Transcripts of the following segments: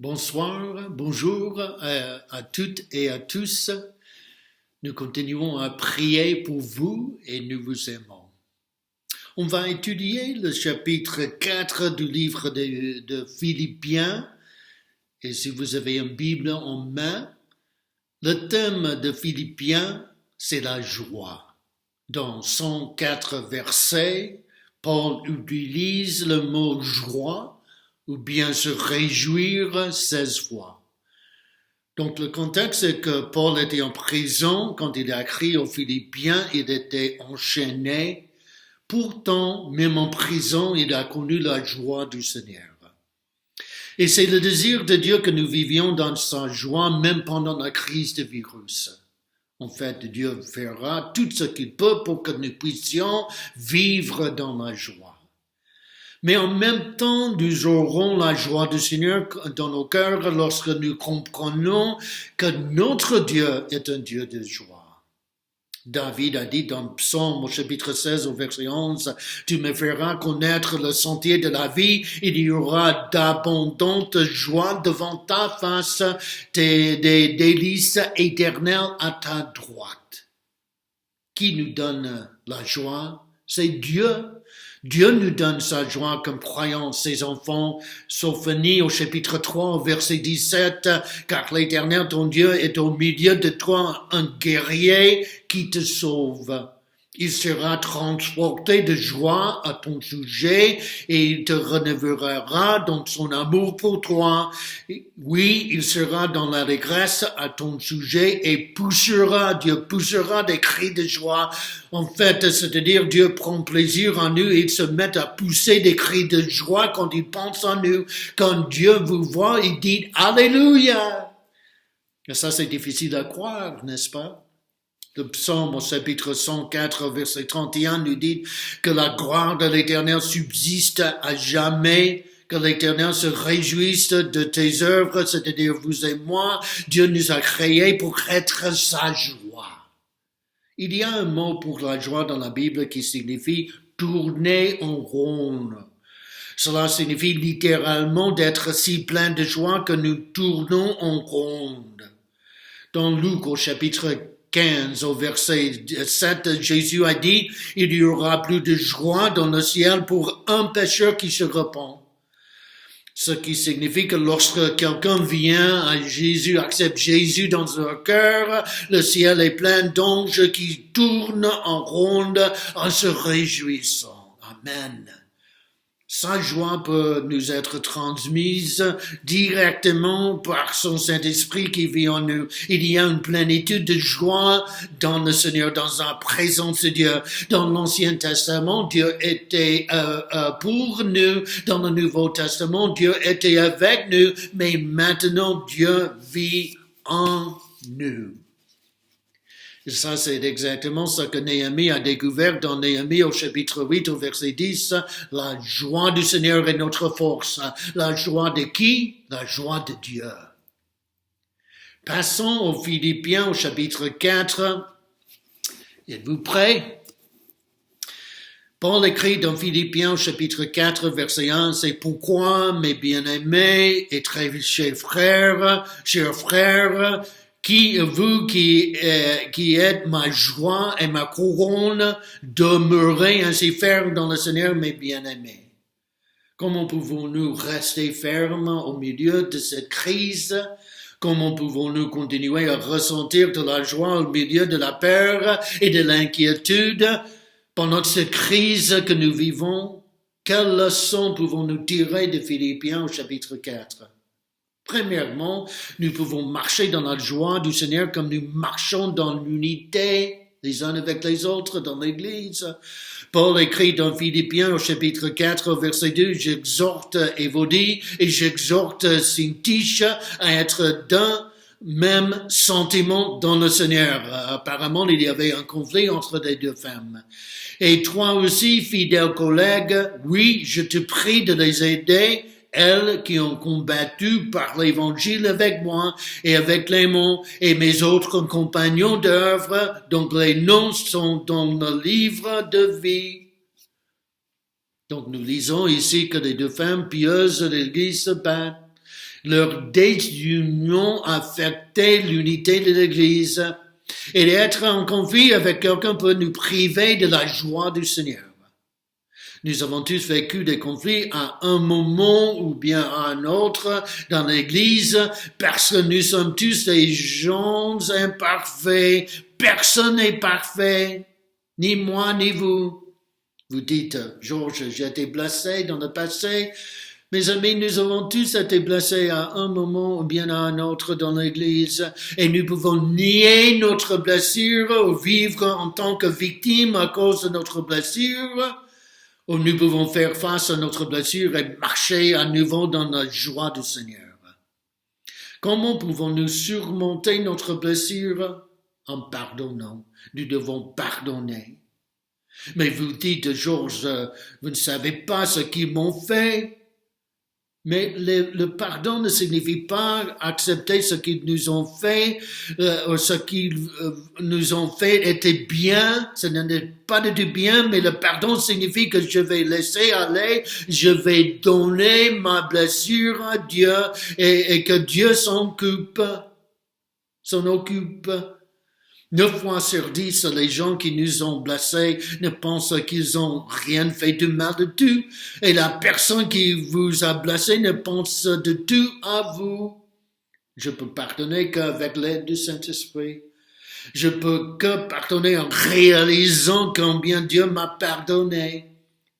Bonsoir, bonjour à toutes et à tous. Nous continuons à prier pour vous et nous vous aimons. On va étudier le chapitre 4 du livre de Philippiens. Et si vous avez une Bible en main, le thème de Philippiens, c'est la joie. Dans 104 versets, Paul utilise le mot joie ou bien se réjouir 16 fois. Donc le contexte c'est que Paul était en prison quand il a écrit aux Philippiens, il était enchaîné. Pourtant, même en prison, il a connu la joie du Seigneur. Et c'est le désir de Dieu que nous vivions dans sa joie même pendant la crise du virus. En fait, Dieu fera tout ce qu'il peut pour que nous puissions vivre dans la joie. Mais en même temps, nous aurons la joie du Seigneur dans nos cœurs lorsque nous comprenons que notre Dieu est un Dieu de joie. David a dit dans Psaume au chapitre 16 au verset 11, « Tu me feras connaître le sentier de la vie, il y aura d'abondantes joies devant ta face, des délices éternelles à ta droite. » Qui nous donne la joie? C'est Dieu. Dieu nous donne sa joie comme croyants, ses enfants. Sophonie au chapitre 3, au verset 17, « Car l'Éternel, ton Dieu, est au milieu de toi un guerrier qui te sauve. Il sera transporté de joie à ton sujet et il te renouvellera dans son amour pour toi. Oui, il sera dans l'allégresse à ton sujet et Dieu poussera des cris de joie. En fait, c'est-à-dire Dieu prend plaisir en nous et il se met à pousser des cris de joie quand il pense en nous. Quand Dieu vous voit, il dit « Alléluia !» Et ça, c'est difficile à croire, n'est-ce pas? Le psaume au chapitre 104, verset 31 nous dit que la gloire de l'Éternel subsiste à jamais, que l'Éternel se réjouisse de tes œuvres, c'est-à-dire vous et moi. Dieu nous a créés pour être sa joie. Il y a un mot pour la joie dans la Bible qui signifie tourner en rond. Cela signifie littéralement d'être si plein de joie que nous tournons en rond. Dans Luc au chapitre 15 au verset 7, Jésus a dit, « Il y aura plus de joie dans le ciel pour un pécheur qui se repent. » Ce qui signifie que lorsque quelqu'un vient à Jésus, accepte Jésus dans leur cœur, le ciel est plein d'anges qui tournent en ronde en se réjouissant. Amen. Sa joie peut nous être transmise directement par son Saint-Esprit qui vit en nous. Il y a une plénitude de joie dans le Seigneur, dans la présence de Dieu. Dans l'Ancien Testament, Dieu était pour nous. Dans le Nouveau Testament, Dieu était avec nous. Mais maintenant, Dieu vit en nous. Et ça, c'est exactement ce que Néhémie a découvert dans Néhémie au chapitre 8, au verset 10. La joie du Seigneur est notre force. La joie de qui? La joie de Dieu. Passons aux Philippiens au chapitre 4. Êtes-vous prêts? Paul écrit dans Philippiens au chapitre 4, verset 1, « C'est pourquoi, mes bien-aimés et très chers frères, vous qui êtes ma joie et ma couronne, demeurez ainsi fermes dans le Seigneur, mes bien-aimés. » Comment pouvons-nous rester fermes au milieu de cette crise? Comment pouvons-nous continuer à ressentir de la joie au milieu de la peur et de l'inquiétude pendant cette crise que nous vivons? Quelles leçons pouvons-nous tirer de Philippiens au chapitre 4? Premièrement, nous pouvons marcher dans la joie du Seigneur comme nous marchons dans l'unité les uns avec les autres dans l'Église. Paul écrit dans Philippiens au chapitre 4, verset 2, « J'exhorte Évodie et j'exhorte Syntyche à être d'un même sentiment dans le Seigneur. » Apparemment, il y avait un conflit entre les deux femmes. « Et toi aussi, fidèle collègue, oui, je te prie de les aider, elles qui ont combattu par l'Évangile avec moi et avec Clément et mes autres compagnons d'œuvre, dont les noms sont dans le livre de vie. » Donc nous lisons ici que les deux femmes pieuses de l'Église se battent. Leur désunion affectait l'unité de l'Église. Et être en conflit avec quelqu'un peut nous priver de la joie du Seigneur. Nous avons tous vécu des conflits à un moment ou bien à un autre dans l'Église parce que nous sommes tous des gens imparfaits. Personne n'est parfait, ni moi ni vous. Vous dites, Georges, j'ai été blessé dans le passé. Mes amis, nous avons tous été blessés à un moment ou bien à un autre dans l'Église et nous pouvons nier notre blessure ou vivre en tant que victime à cause de notre blessure. Ou nous pouvons faire face à notre blessure et marcher à nouveau dans la joie du Seigneur. Comment pouvons-nous surmonter notre blessure? En pardonnant. Nous devons pardonner. Mais vous dites, Georges, vous ne savez pas ce qu'ils m'ont fait. Mais le pardon ne signifie pas accepter ce qu'ils nous ont fait, ce qu'ils nous ont fait était bien, ce n'est pas du bien, mais le pardon signifie que je vais laisser aller, je vais donner ma blessure à Dieu et que Dieu s'en occupe. 9 fois sur 10, les gens qui nous ont blessés ne pensent qu'ils ont rien fait de mal de tout. Et la personne qui vous a blessé ne pense de tout à vous. Je peux pardonner qu'avec l'aide du Saint-Esprit. Je peux que pardonner en réalisant combien Dieu m'a pardonné.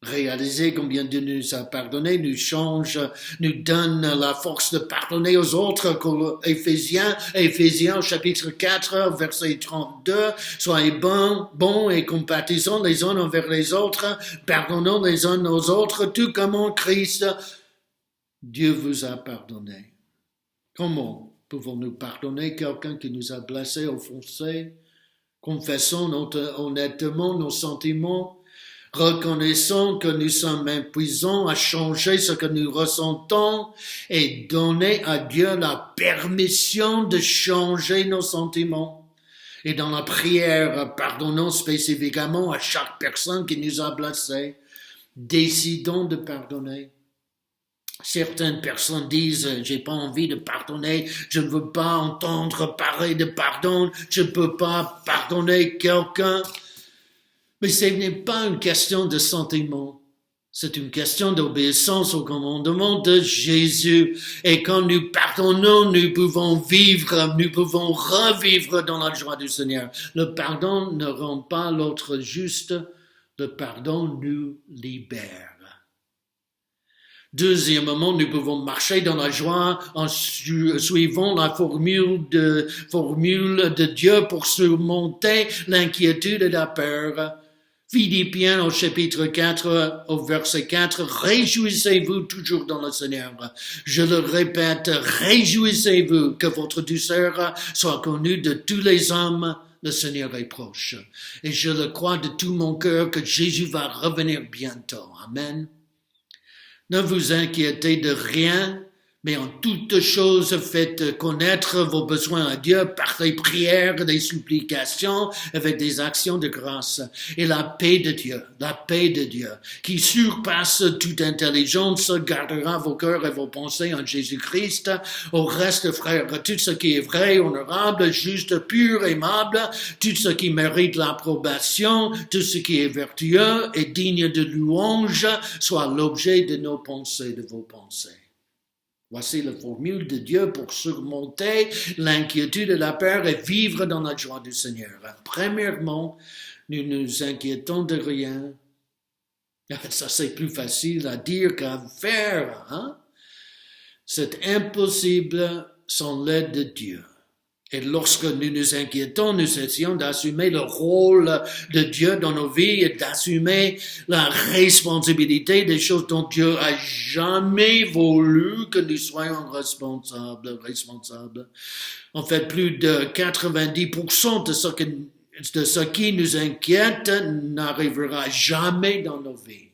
Réaliser combien Dieu nous a pardonné nous change, nous donne la force de pardonner aux autres. Éphésiens chapitre 4, verset 32, soyez bons et compatissants les uns envers les autres, pardonnons les uns aux autres, tout comme en Christ, Dieu vous a pardonné. Comment pouvons-nous pardonner quelqu'un qui nous a blessés, offensés? Confessons honnêtement nos sentiments, reconnaissons que nous sommes impuissants à changer ce que nous ressentons et donner à Dieu la permission de changer nos sentiments. Et dans la prière, pardonnons spécifiquement à chaque personne qui nous a blessés. Décidons de pardonner. Certaines personnes disent, j'ai pas envie de pardonner, je ne veux pas entendre parler de pardon, je ne peux pas pardonner quelqu'un. Mais ce n'est pas une question de sentiment, c'est une question d'obéissance au commandement de Jésus. Et quand nous pardonnons, nous pouvons vivre, nous pouvons revivre dans la joie du Seigneur. Le pardon ne rend pas l'autre juste, le pardon nous libère. Deuxièmement, nous pouvons marcher dans la joie en suivant la formule de Dieu pour surmonter l'inquiétude et la peur. Philippiens au chapitre 4, au verset 4, réjouissez-vous toujours dans le Seigneur. Je le répète, réjouissez-vous que votre douceur soit connue de tous les hommes. Le Seigneur est proche. Et je le crois de tout mon cœur que Jésus va revenir bientôt. Amen. Ne vous inquiétez de rien, mais en toutes choses faites connaître vos besoins à Dieu par des prières, des supplications, avec des actions de grâce. Et la paix de Dieu, qui surpasse toute intelligence, gardera vos cœurs et vos pensées en Jésus-Christ. Au reste, frères, tout ce qui est vrai, honorable, juste, pur, aimable, tout ce qui mérite l'approbation, tout ce qui est vertueux et digne de louange, soit l'objet de nos pensées, de vos pensées. Voici la formule de Dieu pour surmonter l'inquiétude et la peur et vivre dans la joie du Seigneur. Premièrement, nous nous inquiétons de rien. Ça, c'est plus facile à dire qu'à faire, hein? C'est impossible sans l'aide de Dieu. Et lorsque nous nous inquiétons, nous essayons d'assumer le rôle de Dieu dans nos vies et d'assumer la responsabilité des choses dont Dieu a jamais voulu que nous soyons responsables. En fait, plus de 90% de ce qui nous inquiète n'arrivera jamais dans nos vies.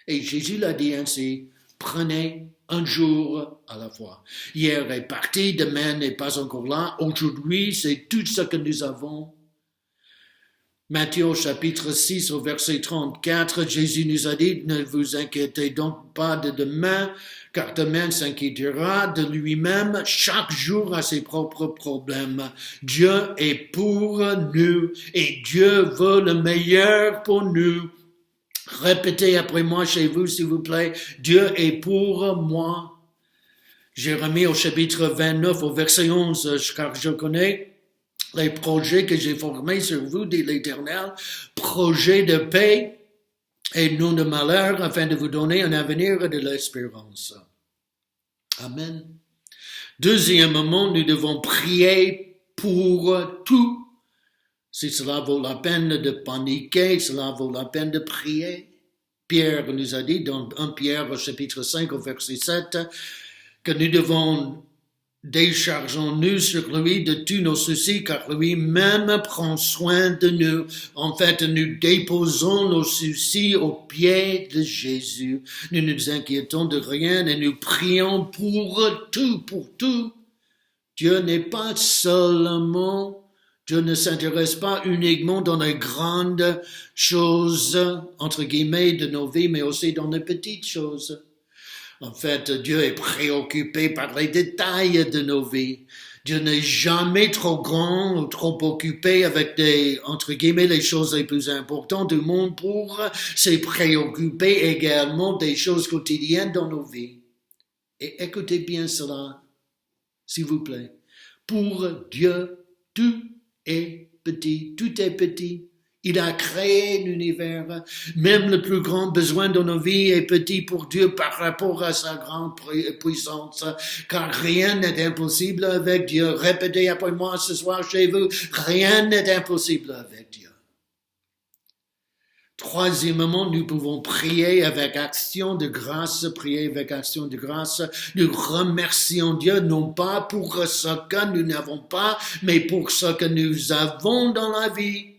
Et Jésus l'a dit ainsi, prenez un jour à la fois. Hier est parti, demain n'est pas encore là. Aujourd'hui, c'est tout ce que nous avons. Matthieu au chapitre 6 au verset 34, Jésus nous a dit, ne vous inquiétez donc pas de demain, car demain s'inquiétera de lui-même, chaque jour a ses propres problèmes. Dieu est pour nous et Dieu veut le meilleur pour nous. Répétez après moi chez vous, s'il vous plaît, Dieu est pour moi. Jérémie au chapitre 29 au verset 11, car je connais les projets que j'ai formés sur vous, dit l'Éternel, projets de paix et non de malheur, afin de vous donner un avenir et de l'espérance. Amen. Deuxièmement, nous devons prier pour tout. Si cela vaut la peine de paniquer, cela vaut la peine de prier. Pierre nous a dit dans 1 Pierre au chapitre 5 au verset 7 que nous devons déchargeons-nous sur lui de tous nos soucis, car lui-même prend soin de nous. En fait, nous déposons nos soucis aux pieds de Jésus. Nous nous inquiétons de rien et nous prions pour tout, pour tout. Dieu n'est pas seulement, Dieu ne s'intéresse pas uniquement dans les grandes choses, entre guillemets, de nos vies, mais aussi dans les petites choses. En fait, Dieu est préoccupé par les détails de nos vies. Dieu n'est jamais trop grand ou trop occupé avec entre guillemets, les choses les plus importantes du monde pour se préoccuper également des choses quotidiennes dans nos vies. Et écoutez bien cela, s'il vous plaît. Pour Dieu, tout est petit, tout est petit. Il a créé l'univers. Même le plus grand besoin de nos vies est petit pour Dieu par rapport à sa grande puissance. Car rien n'est impossible avec Dieu. Répétez après moi ce soir chez vous, rien n'est impossible avec Dieu. Troisièmement, nous pouvons prier avec action de grâce, prier avec action de grâce. Nous remercions Dieu, non pas pour ce que nous n'avons pas, mais pour ce que nous avons dans la vie.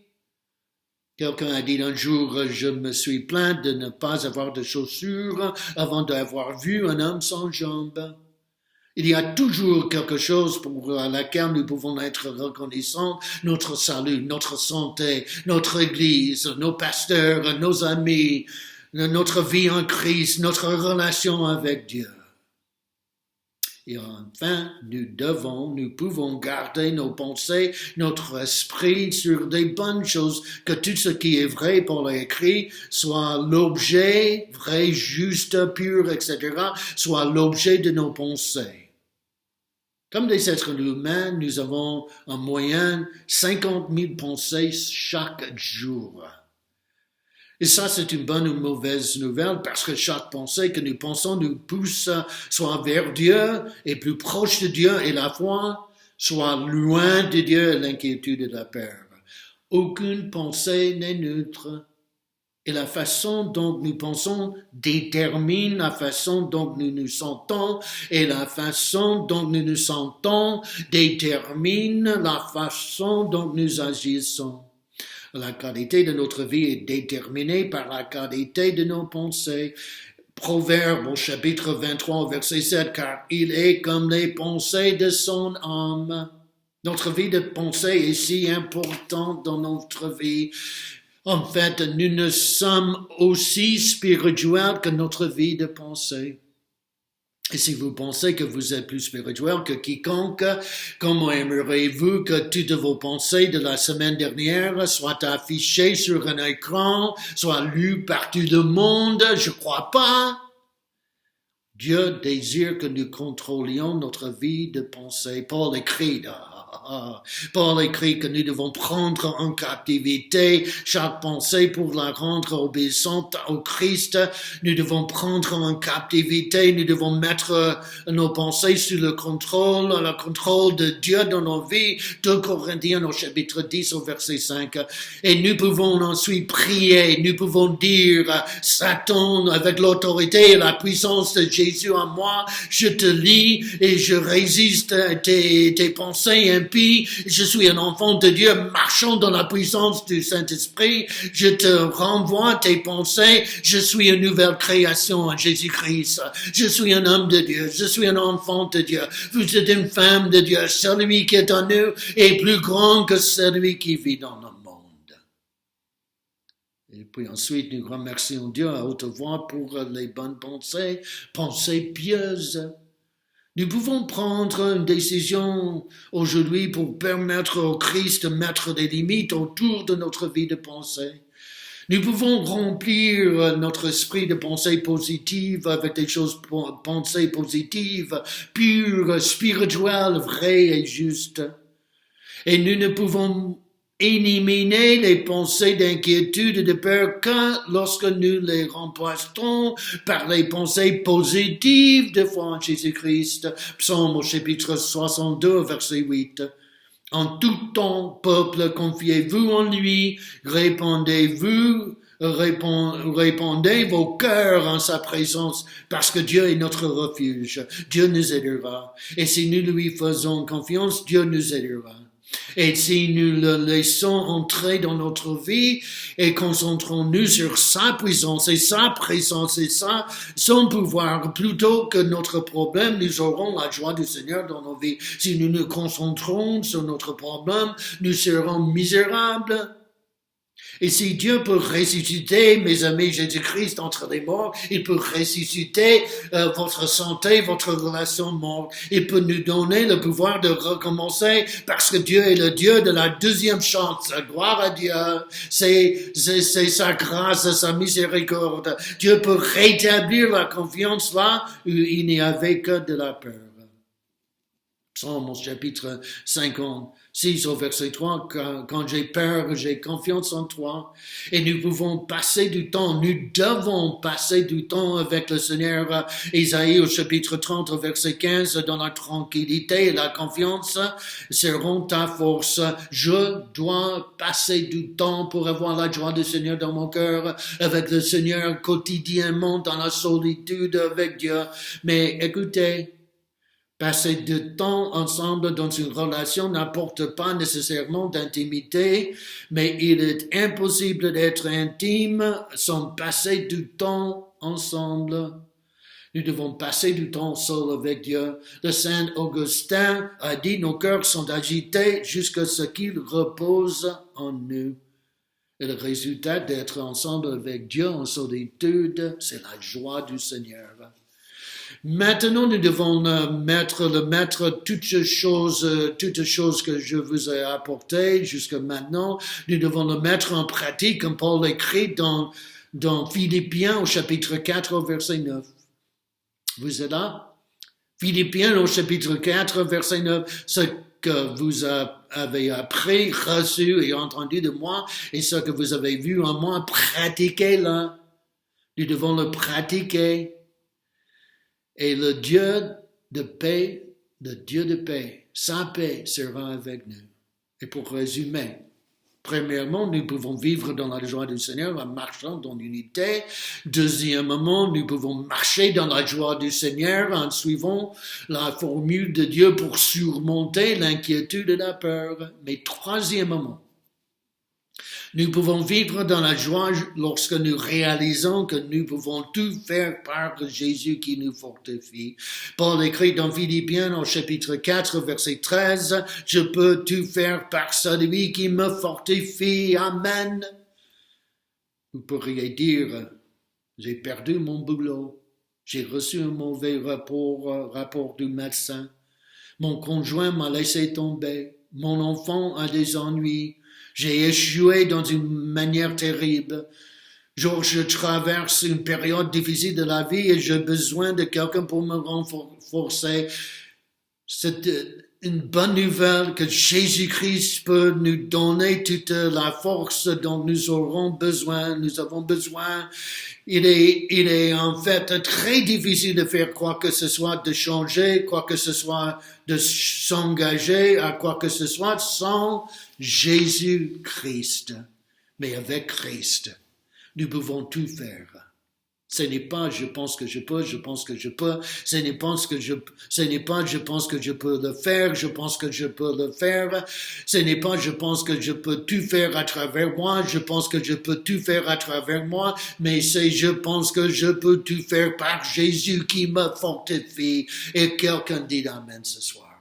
Quelqu'un a dit un jour, je me suis plaint de ne pas avoir de chaussures avant d'avoir vu un homme sans jambes. Il y a toujours quelque chose pour laquelle nous pouvons être reconnaissants, notre salut, notre santé, notre église, nos pasteurs, nos amis, notre vie en Christ, notre relation avec Dieu. Et enfin, nous pouvons garder nos pensées, notre esprit sur des bonnes choses, que tout ce qui est vrai pour l'écrit soit l'objet, vrai, juste, pur, etc., soit l'objet de nos pensées. Comme des êtres humains, nous avons en moyenne 50 000 pensées chaque jour. Et ça, c'est une bonne ou une mauvaise nouvelle parce que chaque pensée que nous pensons nous pousse soit vers Dieu et plus proche de Dieu et la foi, soit loin de Dieu et l'inquiétude et la peur. Aucune pensée n'est neutre. Et la façon dont nous pensons détermine la façon dont nous nous sentons et la façon dont nous nous sentons détermine la façon dont nous agissons. La qualité de notre vie est déterminée par la qualité de nos pensées. Proverbe au chapitre 23, verset 7, car il est comme les pensées de son âme. Notre vie de pensée est si importante dans notre vie. En fait, nous ne sommes aussi spirituels que notre vie de pensée. Et si vous pensez que vous êtes plus spirituel que quiconque, comment aimeriez-vous que toutes vos pensées de la semaine dernière soient affichées sur un écran, soient lues par tout le monde? Je crois pas. Dieu désire que nous contrôlions notre vie de pensée. Paul écrit que nous devons prendre en captivité chaque pensée pour la rendre obéissante au Christ. Nous devons prendre en captivité, nous devons mettre nos pensées sous le contrôle de Dieu dans nos vies. 2 Corinthiens au chapitre 10 au verset 5. Et nous pouvons ensuite prier, nous pouvons dire, Satan, avec l'autorité et la puissance de Jésus en moi, je te lis et je résiste à tes pensées impies. Je suis un enfant de Dieu marchant dans la puissance du Saint-Esprit. Je te renvoie tes pensées. Je suis une nouvelle création en Jésus-Christ. Je suis un homme de Dieu. Je suis un enfant de Dieu. Vous êtes une femme de Dieu. Celui qui est en nous est plus grand que celui qui vit dans le monde. Et puis ensuite, nous remercions Dieu à haute voix pour les bonnes pensées, pensées pieuses. Nous pouvons prendre une décision aujourd'hui pour permettre au Christ de mettre des limites autour de notre vie de pensée. Nous pouvons remplir notre esprit de pensée positive avec des choses, pensées positives, pures, spirituelles, vraies et justes. Et nous ne pouvons éliminer les pensées d'inquiétude et de peur que lorsque nous les remplaçons par les pensées positives de foi en Jésus-Christ. Psaume au chapitre 62, verset 8. En tout temps, peuple, confiez-vous en lui, répandez vos cœurs en sa présence, parce que Dieu est notre refuge. Dieu nous aidera. Et si nous lui faisons confiance, Dieu nous aidera. Et si nous le laissons entrer dans notre vie et concentrons-nous sur sa puissance et sa présence et son pouvoir, plutôt que notre problème, nous aurons la joie du Seigneur dans nos vies. Si nous nous concentrons sur notre problème, nous serons misérables. Et si Dieu peut ressusciter, mes amis, Jésus-Christ entre les morts, il peut ressusciter votre santé, votre relation morte. Il peut nous donner le pouvoir de recommencer parce que Dieu est le Dieu de la deuxième chance. Gloire à Dieu. C'est sa grâce, sa miséricorde. Dieu peut rétablir la confiance là où il n'y avait que de la peur. Psaume au chapitre 56 au verset 3, quand j'ai peur, j'ai confiance en toi. Et nous pouvons passer du temps, nous devons passer du temps avec le Seigneur. Isaïe au chapitre 30 au verset 15, dans la tranquillité et la confiance seront ta force. Je dois passer du temps pour avoir la joie du Seigneur dans mon cœur, avec le Seigneur quotidiennement dans la solitude avec Dieu. Mais écoutez, passer du temps ensemble dans une relation n'apporte pas nécessairement d'intimité, mais il est impossible d'être intime sans passer du temps ensemble. Nous devons passer du temps seul avec Dieu. Le Saint Augustin a dit, nos cœurs sont agités jusqu'à ce qu'ils reposent en nous. Et le résultat d'être ensemble avec Dieu en solitude, c'est la joie du Seigneur. Maintenant, nous devons mettre toutes les choses que je vous ai apportées jusqu'à maintenant, nous devons le mettre en pratique, comme Paul écrit dans Philippiens au chapitre 4 au verset 9. Vous êtes là? Philippiens au chapitre 4 verset 9, ce que vous avez appris, reçu et entendu de moi, et ce que vous avez vu en moi, pratiquez-le. Nous devons le pratiquer. Et le Dieu de paix, sa paix sera avec nous. Et pour résumer, premièrement, nous pouvons vivre dans la joie du Seigneur en marchant dans l'unité. Deuxièmement, nous pouvons marcher dans la joie du Seigneur en suivant la formule de Dieu pour surmonter l'inquiétude et la peur. Mais troisièmement, nous pouvons vivre dans la joie lorsque nous réalisons que nous pouvons tout faire par Jésus qui nous fortifie. Paul écrit dans Philippiens au chapitre 4, verset 13, « Je peux tout faire par celui qui me fortifie. Amen. » Vous pourriez dire, « J'ai perdu mon boulot. J'ai reçu un mauvais rapport du médecin. Mon conjoint m'a laissé tomber. Mon enfant a des ennuis. J'ai échoué dans une manière terrible. Je traverse une période difficile de la vie et j'ai besoin de quelqu'un pour me renforcer. » C'est une bonne nouvelle que Jésus-Christ peut nous donner toute la force dont nous avons besoin. Il est en fait très difficile de faire quoi que ce soit, de changer, quoi que ce soit, de s'engager à quoi que ce soit sans Jésus-Christ. Mais avec Christ, nous pouvons tout faire. Ce n'est pas je pense que je peux. Ce n'est pas je pense que je peux le faire. Ce n'est pas je pense que je peux tout faire à travers moi. Je pense que je peux tout faire à travers moi. Mais c'est je pense que je peux tout faire par Jésus qui me fortifie. Et quelqu'un dit Amen ce soir.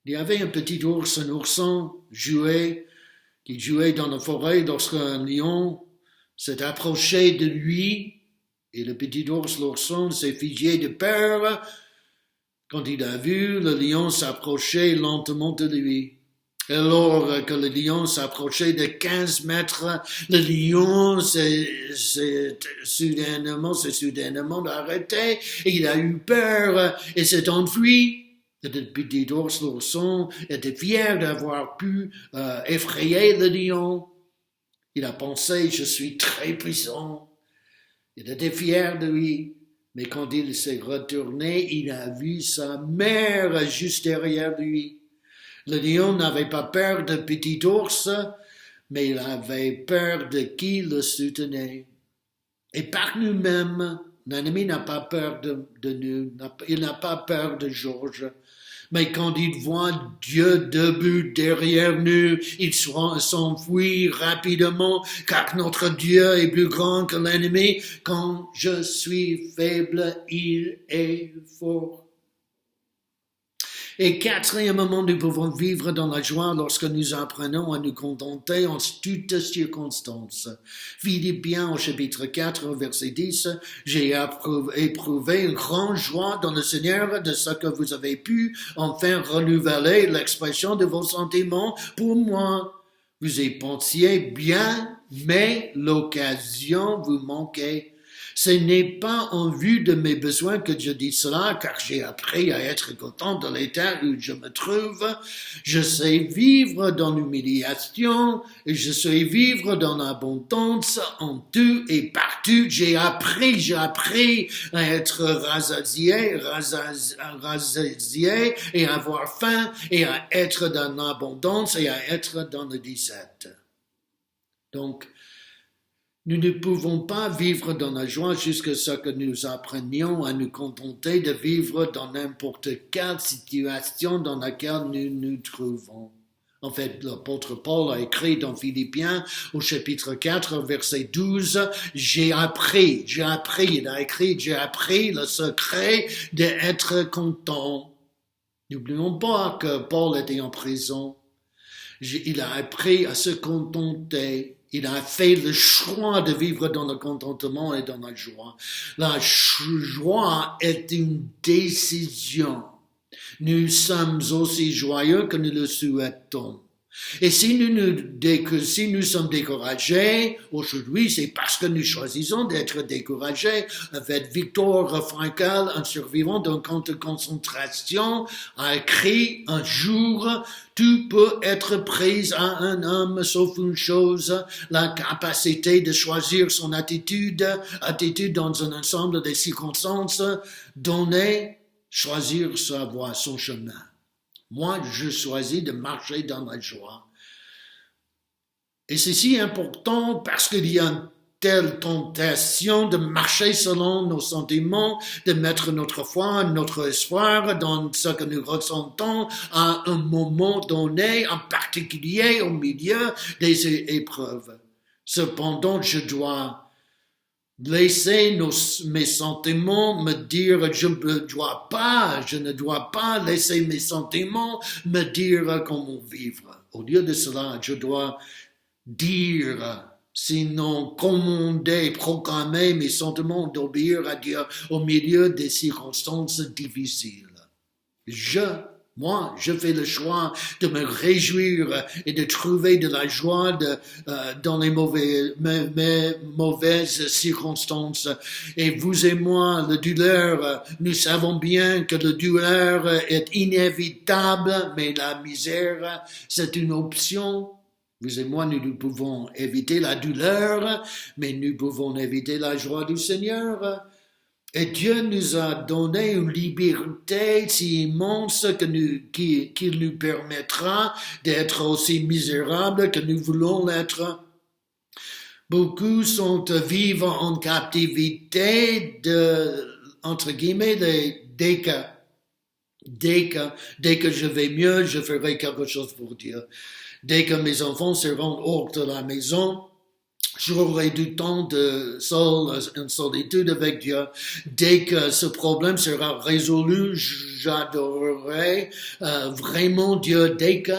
Il y avait un petit ours, un ourson jouait qui jouait dans la forêt lorsqu'un lion s'est approché de lui, et le petit ours l'ourson s'est figé de peur quand il a vu le lion s'approcher lentement de lui. Alors que le lion s'approchait de 15 mètres, le lion s'est soudainement arrêté, et il a eu peur et s'est enfui. Le petit ours l'ourson était fier d'avoir pu effrayer le lion. Il a pensé, je suis très puissant. Il était fier de lui. Mais quand il s'est retourné, il a vu sa mère juste derrière lui. Le lion n'avait pas peur de petit ours, mais il avait peur de qui le soutenait. Et par nous-mêmes, l'ennemi n'a pas peur de nous, il n'a pas peur de Georges. Mais quand il voit Dieu debout derrière nous, il s'enfuit rapidement, car notre Dieu est plus grand que l'ennemi. Quand je suis faible, il est fort. Et quatrièmement, nous pouvons vivre dans la joie lorsque nous apprenons à nous contenter en toutes circonstances. Philippiens au chapitre 4, verset 10, « J'ai éprouvé une grande joie dans le Seigneur de ce que vous avez pu enfin renouveler l'expression de vos sentiments pour moi. Vous y pensiez bien, mais l'occasion vous manquait. Ce n'est pas en vue de mes besoins que je dis cela, car j'ai appris à être content de l'état où je me trouve. Je sais vivre dans l'humiliation et je sais vivre dans l'abondance en tout et partout. J'ai appris à être rassasié et à avoir faim et à être dans l'abondance et à être dans le 17. Donc, nous ne pouvons pas vivre dans la joie jusqu'à ce que nous apprenions à nous contenter de vivre dans n'importe quelle situation dans laquelle nous nous trouvons. En fait, l'apôtre Paul a écrit dans Philippiens au chapitre 4, verset 12, « J'ai appris le secret d'être content. » N'oublions pas que Paul était en prison. Il a appris à se contenter. Il a fait le choix de vivre dans le contentement et dans la joie. La joie est une décision. Nous sommes aussi joyeux que nous le souhaitons. Et si nous sommes découragés, aujourd'hui, c'est parce que nous choisissons d'être découragés. Avec Victor Frankl, un survivant d'un camp de concentration, a écrit un jour, « Tout peut être pris à un homme sauf une chose, la capacité de choisir son attitude dans un ensemble de circonstances données, choisir sa voie, son chemin. » Moi, je choisis de marcher dans la joie. Et c'est si important parce qu'il y a une telle tentation de marcher selon nos sentiments, de mettre notre foi, notre espoir dans ce que nous ressentons à un moment donné, en particulier au milieu des épreuves. Cependant, je dois laisser mes sentiments me dire je ne dois pas laisser mes sentiments me dire comment vivre. Au lieu de cela, je dois dire, sinon commander, proclamer mes sentiments d'obéir à Dieu au milieu des circonstances difficiles. Je fais le choix de me réjouir et de trouver de la joie dans les mauvaises circonstances. Et vous et moi, la douleur, nous savons bien que la douleur est inévitable, mais la misère, c'est une option. Vous et moi, nous pouvons éviter la douleur, mais nous pouvons éviter la joie du Seigneur. Et Dieu nous a donné une liberté si immense qu'il nous permettra d'être aussi misérables que nous voulons l'être. Beaucoup vivent en captivité entre guillemets, dès que je vais mieux, je ferai quelque chose pour Dieu. Dès que mes enfants seront hors de la maison, j'aurai du temps en solitude avec Dieu. Dès que ce problème sera résolu, j'adorerai vraiment Dieu. Dès que.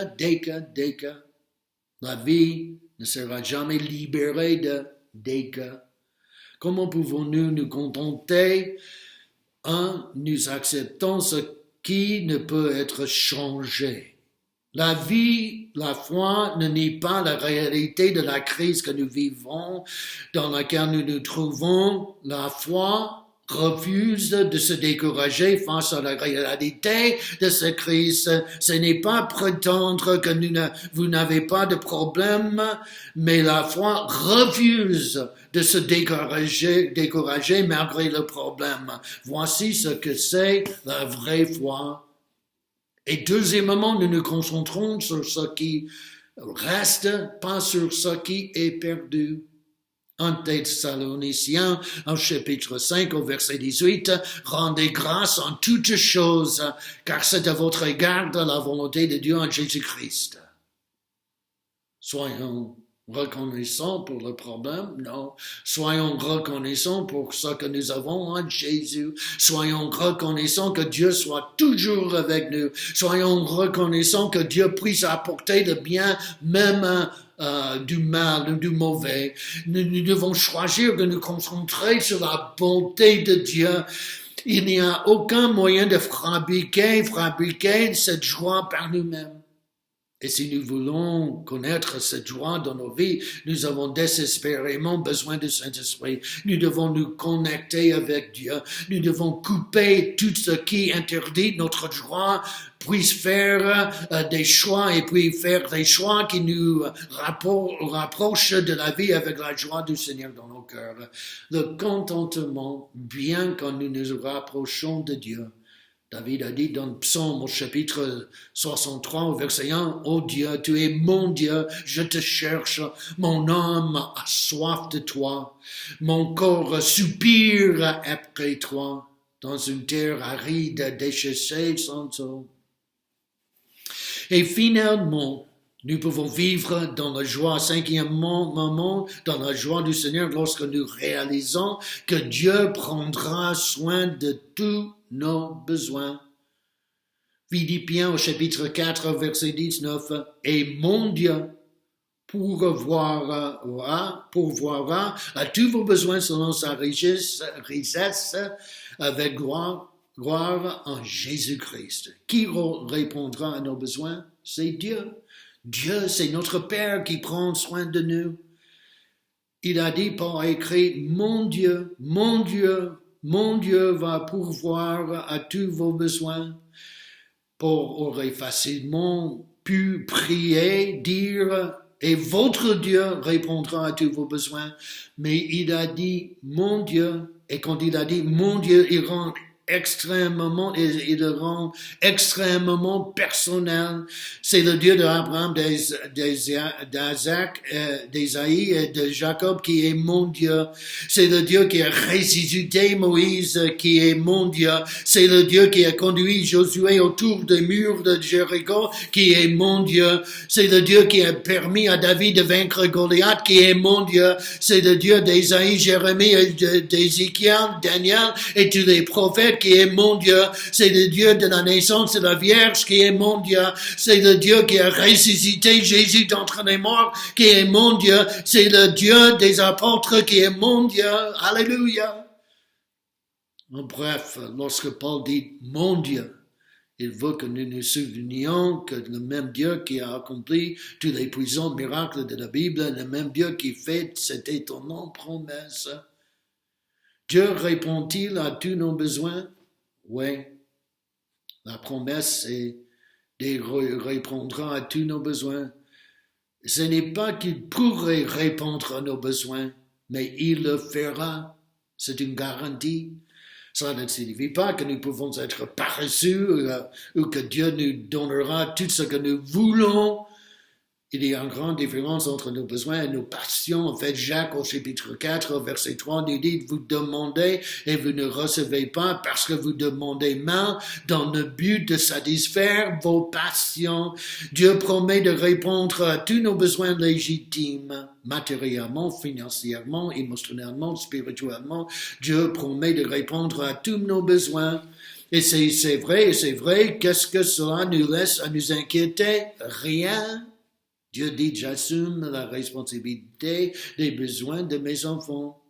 La vie ne sera jamais libérée de dégâts. Comment pouvons-nous nous contenter en nous acceptant ce qui ne peut être changé? La vie, la foi ne nie pas la réalité de la crise que nous vivons, dans laquelle nous nous trouvons. La foi refuse de se décourager face à la réalité de cette crise. Ce n'est pas prétendre que vous n'avez pas de problème, mais la foi refuse de se décourager malgré le problème. Voici ce que c'est la vraie foi. Et deuxièmement, nous nous concentrons sur ce qui reste, pas sur ce qui est perdu. 1 Thessaloniciens, au chapitre 5, au verset 18, « Rendez grâce en toutes choses, car c'est à votre égard la volonté de Dieu en Jésus-Christ. » Soyons reconnaissants pour le problème? Non. Soyons reconnaissants pour ce que nous avons en Jésus. Soyons reconnaissants que Dieu soit toujours avec nous. Soyons reconnaissants que Dieu puisse apporter le bien, même du mal, du mauvais. Nous devons choisir de nous concentrer sur la bonté de Dieu. Il n'y a aucun moyen de fabriquer cette joie par nous-mêmes. Et si nous voulons connaître cette joie dans nos vies, nous avons désespérément besoin du Saint-Esprit. Nous devons nous connecter avec Dieu. Nous devons couper tout ce qui interdit notre joie, puisse faire des choix et puis faire des choix qui nous rapprochent de la vie avec la joie du Seigneur dans nos cœurs. Le contentement, bien que nous nous rapprochons de Dieu. David a dit dans le psaume au chapitre 63 au verset 1, « Ô Dieu, tu es mon Dieu, je te cherche, mon âme a soif de toi, mon corps soupire après toi, dans une terre aride, déchaissée sans eau. » Et finalement, nous pouvons vivre dans la joie, cinquième moment, dans la joie du Seigneur lorsque nous réalisons que Dieu prendra soin de tous nos besoins. Philippiens au chapitre 4, verset 19, « Et mon Dieu pourvoira à tous vos besoins selon sa richesse avec gloire en Jésus-Christ. » Qui répondra à nos besoins? C'est Dieu. Dieu, c'est notre Père qui prend soin de nous. Il a dit par écrit, mon Dieu va pourvoir à tous vos besoins. Paul aurait facilement pu prier, dire, et votre Dieu répondra à tous vos besoins. Mais il a dit, mon Dieu, et quand il a dit, mon Dieu, il le rend extrêmement personnel. C'est le Dieu d'Abraham, d'Isaac, d'Ésaïe et de Jacob qui est mon Dieu. C'est le Dieu qui a ressuscité Moïse qui est mon Dieu. C'est le Dieu qui a conduit Josué autour des murs de Jéricho qui est mon Dieu. C'est le Dieu qui a permis à David de vaincre Goliath qui est mon Dieu. C'est le Dieu d'Ésaïe, Jérémie, d'Ézéchiel, Daniel et tous les prophètes qui est mon Dieu. C'est le Dieu de la naissance de la Vierge qui est mon Dieu. C'est le Dieu qui a ressuscité Jésus d'entre les morts qui est mon Dieu. C'est le Dieu des apôtres qui est mon Dieu. Alléluia. En bref, lorsque Paul dit mon Dieu, il veut que nous nous souvenions que le même Dieu qui a accompli tous les puissants miracles de la Bible, le même Dieu qui fait cette étonnante promesse. Dieu répond-il à tous nos besoins? Oui. La promesse est qu'il répondra à tous nos besoins. Ce n'est pas qu'il pourrait répondre à nos besoins, mais il le fera. C'est une garantie. Ça ne signifie pas que nous pouvons être paresseux ou que Dieu nous donnera tout ce que nous voulons. Il y a une grande différence entre nos besoins et nos passions. En fait, Jacques, au chapitre 4, verset 3, nous dit, vous demandez et vous ne recevez pas parce que vous demandez mal dans le but de satisfaire vos passions. Dieu promet de répondre à tous nos besoins légitimes, matériellement, financièrement, émotionnellement, spirituellement. Dieu promet de répondre à tous nos besoins. Et c'est vrai. Qu'est-ce que cela nous laisse à nous inquiéter? Rien. Dieu dit, j'assume la responsabilité des besoins de mes enfants.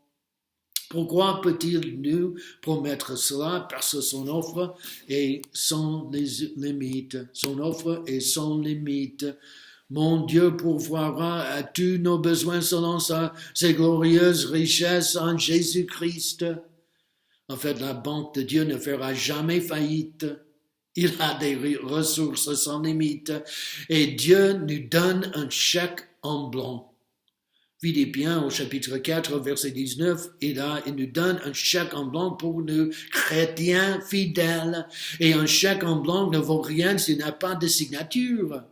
Pourquoi peut-il nous promettre cela? Parce que son offre est sans limite. Son offre est sans limite. Mon Dieu pourvoira à tous nos besoins selon ses glorieuses richesses en Jésus-Christ. En fait, la banque de Dieu ne fera jamais faillite. Il a des ressources sans limite. Et Dieu nous donne un chèque en blanc. Philippiens au chapitre 4, verset 19, il nous donne un chèque en blanc pour nous, chrétiens fidèles. Et un chèque en blanc ne vaut rien s'il n'a pas de signature.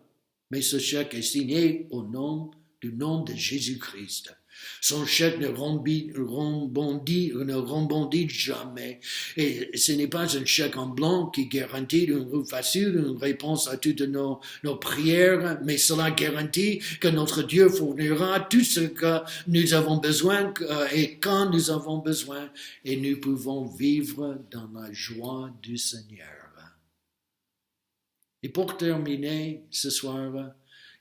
Mais ce chèque est signé au nom de Jésus-Christ. Son chèque ne rebondit jamais. Et ce n'est pas un chèque en blanc qui garantit une route facile, une réponse à toutes nos prières, mais cela garantit que notre Dieu fournira tout ce que nous avons besoin et quand nous avons besoin, et nous pouvons vivre dans la joie du Seigneur. Et pour terminer ce soir,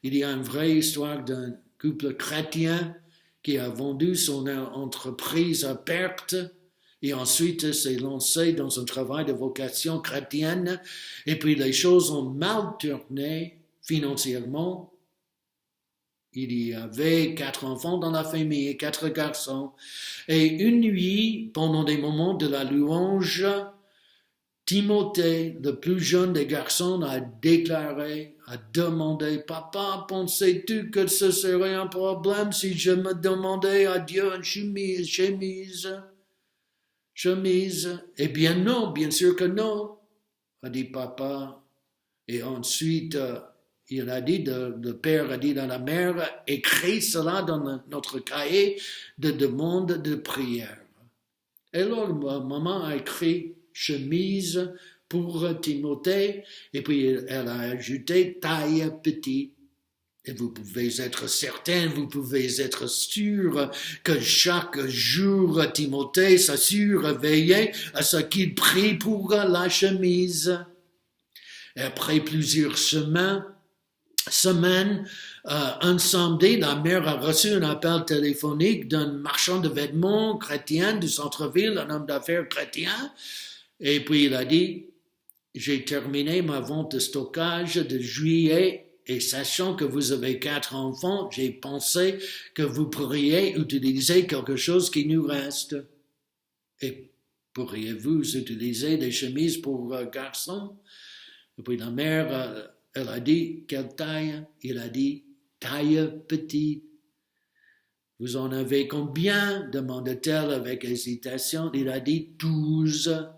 il y a une vraie histoire d'un couple chrétien qui a vendu son entreprise à perte et ensuite s'est lancé dans un travail de vocation chrétienne. Et puis les choses ont mal tourné financièrement. Il y avait 4 enfants dans la famille, 4 garçons. Et une nuit, pendant des moments de la louange, Timothée, le plus jeune des garçons, a déclaré, a demandé, « Papa, pensais-tu que ce serait un problème si je me demandais à Dieu une chemise? » Eh bien non, bien sûr que non, a dit papa. Et ensuite, il a dit, le père a dit à la mère, « Écris cela dans notre cahier de demande de prière. » Et alors, maman a écrit chemise pour Timothée, et puis elle a ajouté taille petite. Et vous pouvez être certain, vous pouvez être sûr que chaque jour Timothée s'assure veiller à ce qu'il prie pour la chemise. Et après plusieurs semaines, un samedi, la mère a reçu un appel téléphonique d'un marchand de vêtements chrétien du centre-ville, un homme d'affaires chrétien, et puis il a dit, j'ai terminé ma vente de stockage de juillet et sachant que vous avez 4 enfants, j'ai pensé que vous pourriez utiliser quelque chose qui nous reste. Et pourriez-vous utiliser des chemises pour garçons? Et puis la mère, elle a dit, quelle taille? Il a dit, taille petite. Vous en avez combien? Demanda-t-elle avec hésitation. Il a dit 12.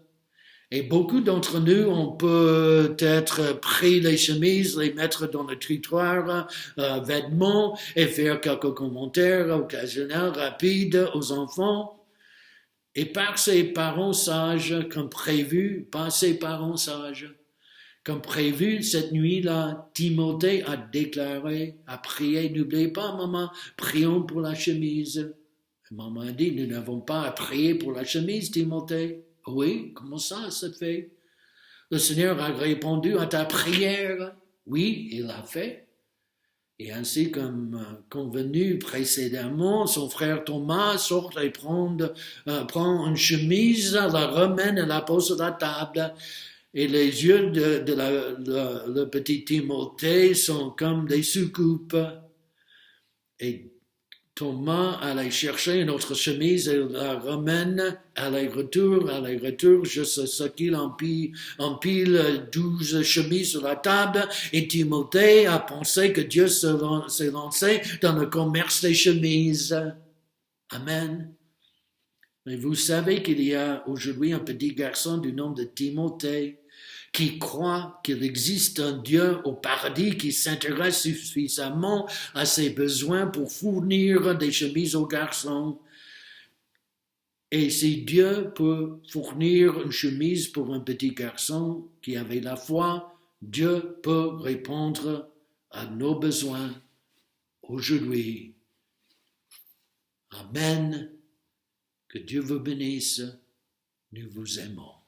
Et beaucoup d'entre nous ont peut-être pris les chemises, les mettre dans le trottoir, vêtements, et faire quelques commentaires occasionnels, rapides aux enfants. Et par ses parents sages, comme prévu, comme prévu, cette nuit-là, Timothée a déclaré, a prié, n'oubliez pas, maman, prions pour la chemise. Et maman a dit, nous n'avons pas à prier pour la chemise, Timothée. Oui, comment ça se fait? Le Seigneur a répondu à ta prière. Oui, il l'a fait. Et ainsi comme convenu précédemment, son frère Thomas sort et prend une chemise, la remène et la pose sur la table. Et les yeux de le petit Timothée sont comme des soucoupes. Et Thomas allait chercher une autre chemise et la ramène, aller-retour, jusqu'à ce qu'il empile 12 chemises sur la table. Et Timothée a pensé que Dieu s'est lancé dans le commerce des chemises. Amen. Mais vous savez qu'il y a aujourd'hui un petit garçon du nom de Timothée qui croit qu'il existe un Dieu au paradis qui s'intéresse suffisamment à ses besoins pour fournir des chemises aux garçons. Et si Dieu peut fournir une chemise pour un petit garçon qui avait la foi, Dieu peut répondre à nos besoins aujourd'hui. Amen. Que Dieu vous bénisse. Nous vous aimons.